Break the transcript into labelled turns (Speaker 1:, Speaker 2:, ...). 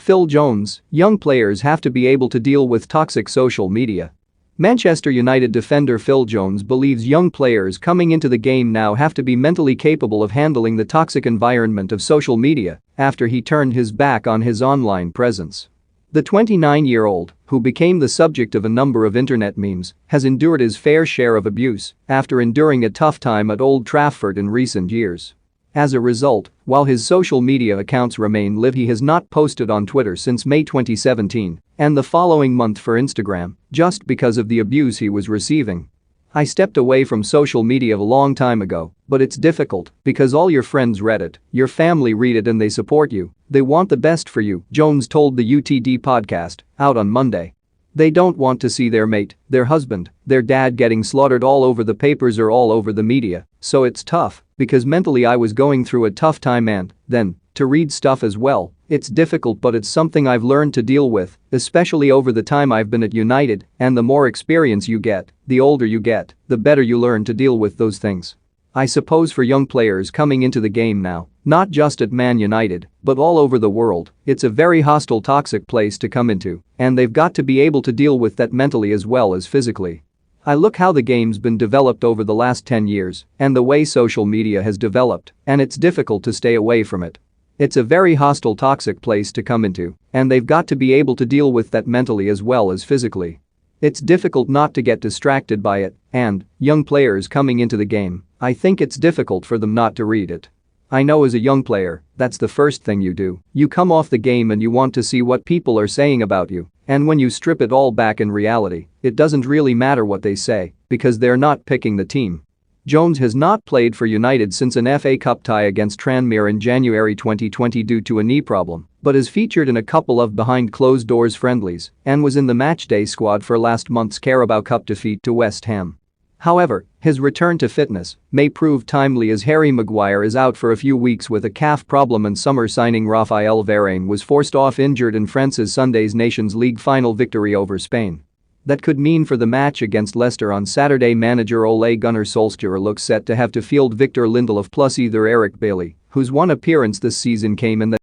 Speaker 1: Phil Jones, young players have to be able to deal with toxic social media. Manchester United defender Phil Jones believes young players coming into the game now have to be mentally capable of handling the toxic environment of social media after he turned his back on his online presence. The 29-year-old, who became the subject of a number of internet memes, has endured his fair share of abuse after enduring a tough time at Old Trafford in recent years. As a result, while his social media accounts remain live, he has not posted on Twitter since May 2017 and the following month for Instagram, just because of the abuse he was receiving. "I stepped away from social media a long time ago, but it's difficult because all your friends read it, your family read it and they support you, they want the best for you," Jones told the UTD podcast, out on Monday. "They don't want to see their mate, their husband, their dad getting slaughtered all over the papers or all over the media, so it's tough, because mentally I was going through a tough time and, then, to read stuff as well, it's difficult but it's something I've learned to deal with, especially over the time I've been at United, and the more experience you get, the older you get, the better you learn to deal with those things. I suppose for young players coming into the game now, not just at Man United, but all over the world, it's a very hostile, toxic place to come into, and they've got to be able to deal with that mentally as well as physically. I look how the game's been developed over the last 10 years and the way social media has developed, and it's difficult to stay away from it. It's a very hostile, toxic place to come into, and they've got to be able to deal with that mentally as well as physically. It's difficult not to get distracted by it, and, young players coming into the game, I think it's difficult for them not to read it. I know as a young player, that's the first thing you do. You come off the game and you want to see what people are saying about you, and when you strip it all back in reality, it doesn't really matter what they say, because they're not picking the team." Jones has not played for United since an FA Cup tie against Tranmere in January 2020 due to a knee problem, but is featured in a couple of behind-closed-doors friendlies and was in the matchday squad for last month's Carabao Cup defeat to West Ham. However, his return to fitness may prove timely as Harry Maguire is out for a few weeks with a calf problem and summer signing Raphael Varane was forced off injured in France's Sunday's Nations League final victory over Spain. That could mean for the match against Leicester on Saturday, manager Ole Gunnar Solskjaer looks set to have to field Victor Lindelof plus either Eric Bailly, whose one appearance this season came in the